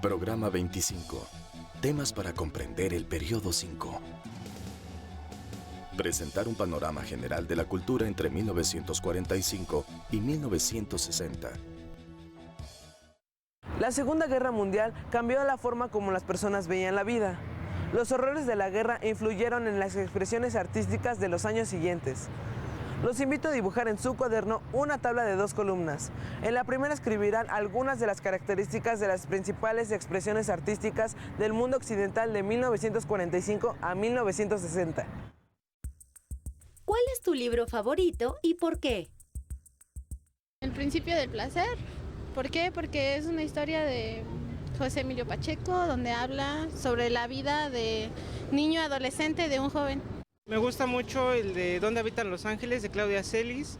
Programa 25. Temas para comprender el periodo 5. Presentar un panorama general de la cultura entre 1945 y 1960. La Segunda Guerra Mundial cambió la forma como las personas veían la vida. Los horrores de la guerra influyeron en las expresiones artísticas de los años siguientes. Los invito a dibujar en su cuaderno una tabla de 2 columnas. En la primera escribirán algunas de las características de las principales expresiones artísticas del mundo occidental de 1945 a 1960. ¿Cuál es tu libro favorito y por qué? El principio del placer. ¿Por qué? Porque es una historia de José Emilio Pacheco, donde habla sobre la vida de niño adolescente de un joven. Me gusta mucho el de Dónde habitan los ángeles, de Claudia Celis,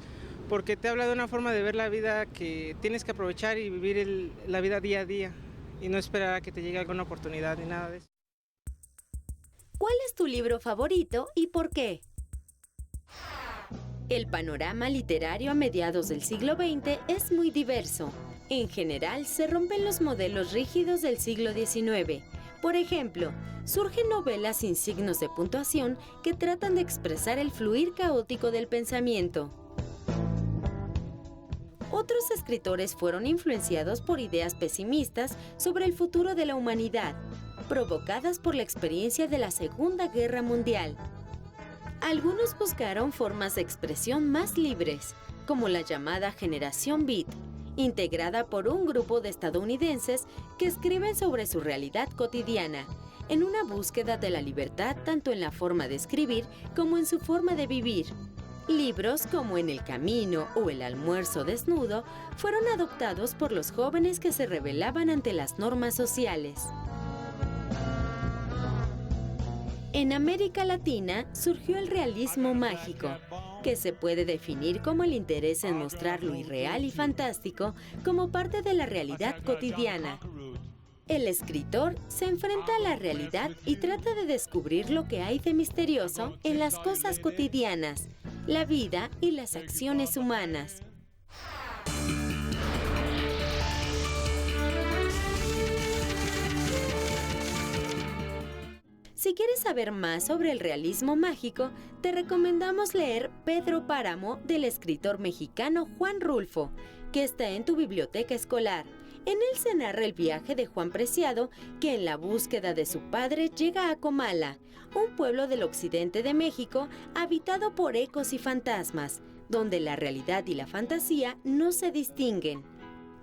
porque te habla de una forma de ver la vida que tienes que aprovechar y vivir la vida día a día y no esperar a que te llegue alguna oportunidad ni nada de eso. ¿Cuál es tu libro favorito y por qué? El panorama literario a mediados del siglo XX es muy diverso. En general, se rompen los modelos rígidos del siglo XIX. Por ejemplo, surgen novelas sin signos de puntuación que tratan de expresar el fluir caótico del pensamiento. Otros escritores fueron influenciados por ideas pesimistas sobre el futuro de la humanidad, provocadas por la experiencia de la Segunda Guerra Mundial. Algunos buscaron formas de expresión más libres, como la llamada Generación Beat, integrada por un grupo de estadounidenses que escriben sobre su realidad cotidiana, en una búsqueda de la libertad tanto en la forma de escribir como en su forma de vivir. Libros como En el camino o El almuerzo desnudo fueron adoptados por los jóvenes que se rebelaban ante las normas sociales. En América Latina surgió el realismo mágico, que se puede definir como el interés en mostrar lo irreal y fantástico como parte de la realidad cotidiana. El escritor se enfrenta a la realidad y trata de descubrir lo que hay de misterioso en las cosas cotidianas, la vida y las acciones humanas. Si quieres saber más sobre el realismo mágico, te recomendamos leer Pedro Páramo del escritor mexicano Juan Rulfo, que está en tu biblioteca escolar. En él se narra el viaje de Juan Preciado, que en la búsqueda de su padre llega a Comala, un pueblo del occidente de México habitado por ecos y fantasmas, donde la realidad y la fantasía no se distinguen.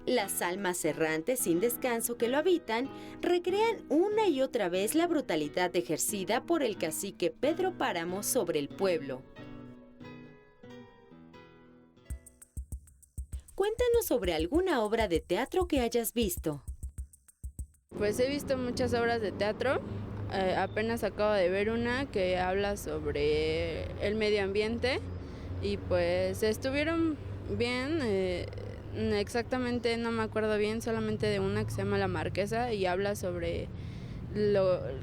Las almas errantes sin descanso que lo habitan recrean una y otra vez la brutalidad ejercida por el cacique Pedro Páramo sobre el pueblo. Cuéntanos sobre alguna obra de teatro que hayas visto. Pues he visto muchas obras de teatro. Apenas acabo de ver una que habla sobre el medio ambiente y pues estuvieron bien. Exactamente no me acuerdo bien, solamente de una que se llama La Marquesa y habla sobre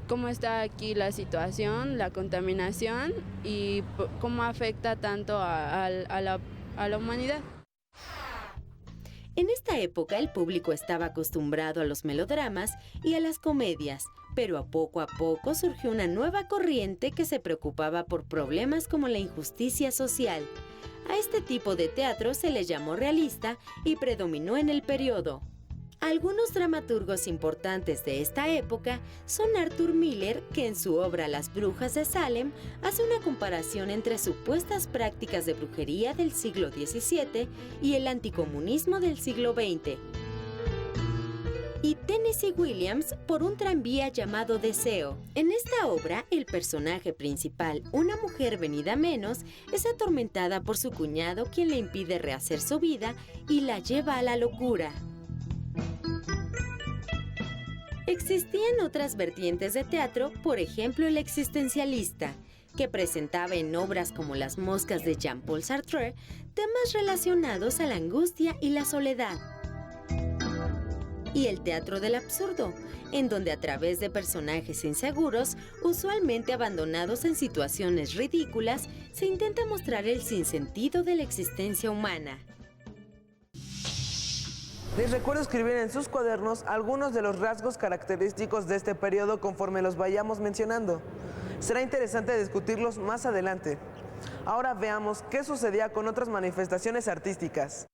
cómo está aquí la situación, la contaminación y cómo afecta tanto a la humanidad. En esta época el público estaba acostumbrado a los melodramas y a las comedias, pero a poco surgió una nueva corriente que se preocupaba por problemas como la injusticia social. A este tipo de teatro se le llamó realista y predominó en el periodo. Algunos dramaturgos importantes de esta época son Arthur Miller, que en su obra Las brujas de Salem hace una comparación entre supuestas prácticas de brujería del siglo XVII y el anticomunismo del siglo XX. Y Tennessee Williams por Un tranvía llamado Deseo. En esta obra, el personaje principal, una mujer venida menos, es atormentada por su cuñado, quien le impide rehacer su vida y la lleva a la locura. Existían otras vertientes de teatro, por ejemplo el existencialista, que presentaba en obras como Las moscas de Jean-Paul Sartre temas relacionados a la angustia y la soledad. Y el teatro del absurdo, en donde a través de personajes inseguros, usualmente abandonados en situaciones ridículas, se intenta mostrar el sinsentido de la existencia humana. Les recuerdo escribir en sus cuadernos algunos de los rasgos característicos de este periodo conforme los vayamos mencionando. Será interesante discutirlos más adelante. Ahora veamos qué sucedía con otras manifestaciones artísticas.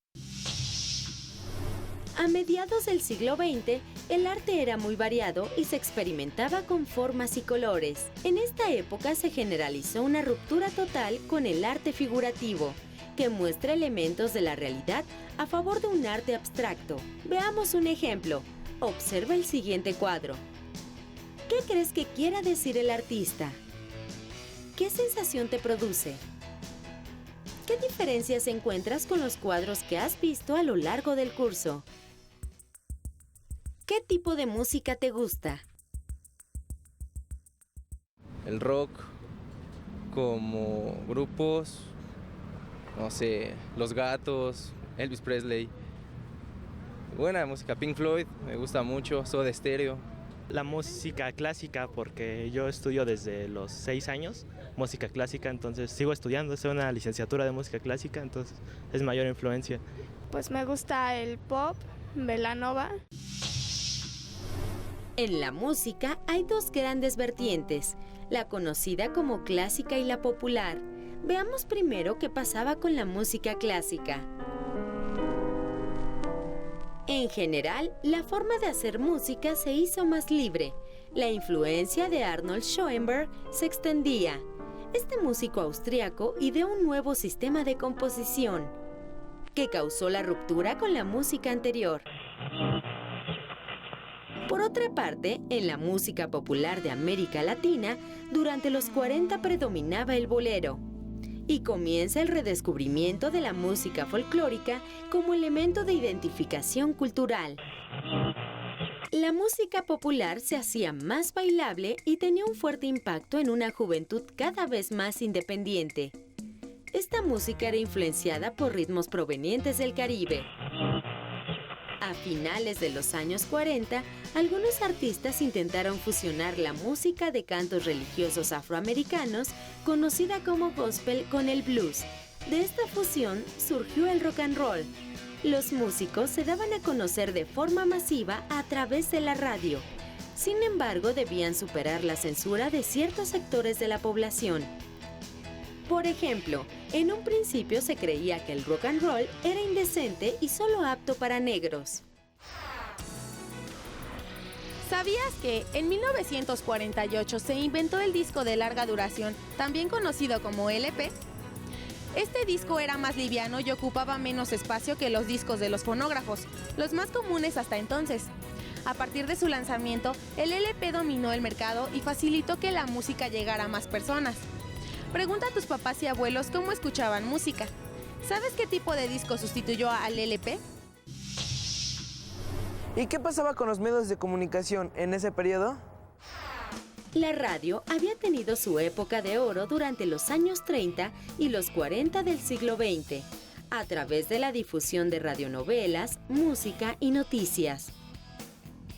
A mediados del siglo XX, el arte era muy variado y se experimentaba con formas y colores. En esta época se generalizó una ruptura total con el arte figurativo, que muestra elementos de la realidad a favor de un arte abstracto. Veamos un ejemplo. Observa el siguiente cuadro. ¿Qué crees que quiera decir el artista? ¿Qué sensación te produce? ¿Qué diferencias encuentras con los cuadros que has visto a lo largo del curso? ¿Qué tipo de música te gusta? El rock, como grupos, no sé, Los Gatos, Elvis Presley. Buena música, Pink Floyd, me gusta mucho, Soda Stereo. La música clásica, porque yo estudio desde los 6 años, música clásica, entonces sigo estudiando, es una licenciatura de música clásica, entonces es mayor influencia. Pues me gusta el pop, Belanova. En la música hay dos grandes vertientes, la conocida como clásica y la popular. Veamos primero qué pasaba con la música clásica. En general, la forma de hacer música se hizo más libre. La influencia de Arnold Schoenberg se extendía. Este músico austriaco ideó un nuevo sistema de composición que causó la ruptura con la música anterior. Por otra parte, en la música popular de América Latina, durante los 40 predominaba el bolero. Y comienza el redescubrimiento de la música folclórica como elemento de identificación cultural. La música popular se hacía más bailable y tenía un fuerte impacto en una juventud cada vez más independiente. Esta música era influenciada por ritmos provenientes del Caribe. A finales de los años 40, algunos artistas intentaron fusionar la música de cantos religiosos afroamericanos, conocida como gospel, con el blues. De esta fusión surgió el rock and roll. Los músicos se daban a conocer de forma masiva a través de la radio. Sin embargo, debían superar la censura de ciertos sectores de la población. Por ejemplo, en un principio se creía que el rock and roll era indecente y solo apto para negros. ¿Sabías que en 1948 se inventó el disco de larga duración, también conocido como LP? Este disco era más liviano y ocupaba menos espacio que los discos de los fonógrafos, los más comunes hasta entonces. A partir de su lanzamiento, el LP dominó el mercado y facilitó que la música llegara a más personas. Pregunta a tus papás y abuelos cómo escuchaban música. ¿Sabes qué tipo de disco sustituyó al LP? ¿Y qué pasaba con los medios de comunicación en ese periodo? La radio había tenido su época de oro durante los años 30 y los 40 del siglo XX, a través de la difusión de radionovelas, música y noticias.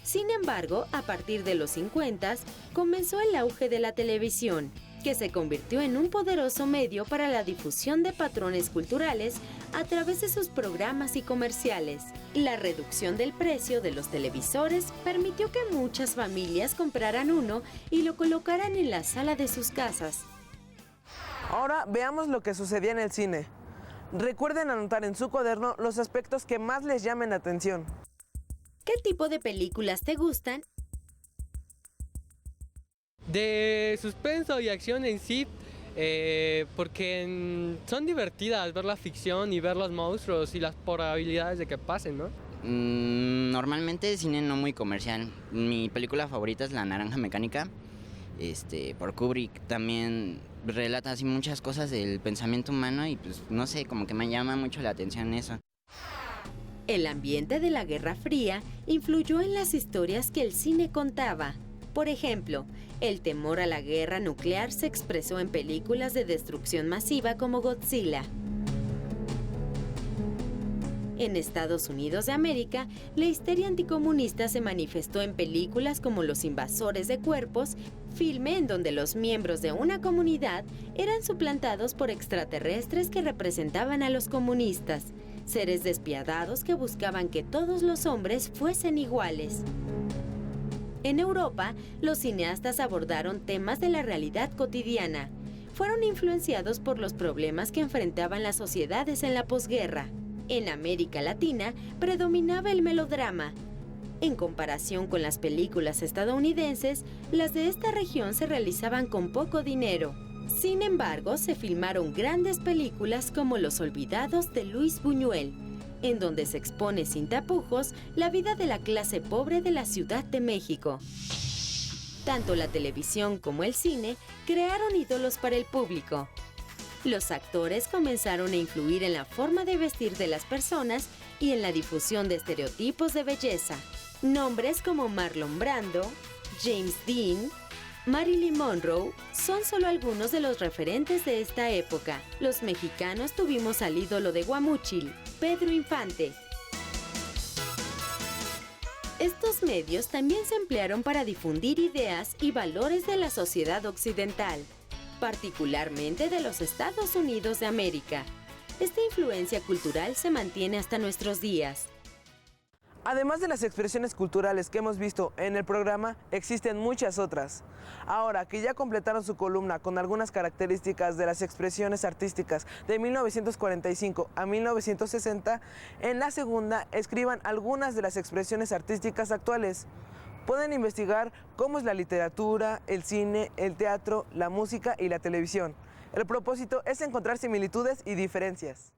Sin embargo, a partir de los 50 comenzó el auge de la televisión, que se convirtió en un poderoso medio para la difusión de patrones culturales a través de sus programas y comerciales. La reducción del precio de los televisores permitió que muchas familias compraran uno y lo colocaran en la sala de sus casas. Ahora veamos lo que sucedía en el cine. Recuerden anotar en su cuaderno los aspectos que más les llamen la atención. ¿Qué tipo de películas te gustan? De suspenso y acción en sí, porque son divertidas ver la ficción y ver los monstruos y las probabilidades de que pasen, ¿no? Normalmente cine no muy comercial. Mi película favorita es La Naranja Mecánica, por Kubrick. También relata así muchas cosas del pensamiento humano y pues no sé, como que me llama mucho la atención eso. El ambiente de la Guerra Fría influyó en las historias que el cine contaba. Por ejemplo, el temor a la guerra nuclear se expresó en películas de destrucción masiva como Godzilla. En Estados Unidos de América, la histeria anticomunista se manifestó en películas como Los invasores de cuerpos, filme en donde los miembros de una comunidad eran suplantados por extraterrestres que representaban a los comunistas. seres despiadados que buscaban que todos los hombres fuesen iguales. En Europa, los cineastas abordaron temas de la realidad cotidiana. Fueron influenciados por los problemas que enfrentaban las sociedades en la posguerra. En América Latina predominaba el melodrama. En comparación con las películas estadounidenses, las de esta región se realizaban con poco dinero. Sin embargo, se filmaron grandes películas como Los Olvidados de Luis Buñuel, en donde se expone sin tapujos la vida de la clase pobre de la Ciudad de México. Tanto la televisión como el cine crearon ídolos para el público. Los actores comenzaron a influir en la forma de vestir de las personas y en la difusión de estereotipos de belleza. Nombres como Marlon Brando, James Dean, Marilyn Monroe son solo algunos de los referentes de esta época. Los mexicanos tuvimos al ídolo de Guamúchil, Pedro Infante. Estos medios también se emplearon para difundir ideas y valores de la sociedad occidental, particularmente de los Estados Unidos de América. Esta influencia cultural se mantiene hasta nuestros días. Además de las expresiones culturales que hemos visto en el programa, existen muchas otras. Ahora que ya completaron su columna con algunas características de las expresiones artísticas de 1945 a 1960, en la segunda escriban algunas de las expresiones artísticas actuales. Pueden investigar cómo es la literatura, el cine, el teatro, la música y la televisión. El propósito es encontrar similitudes y diferencias.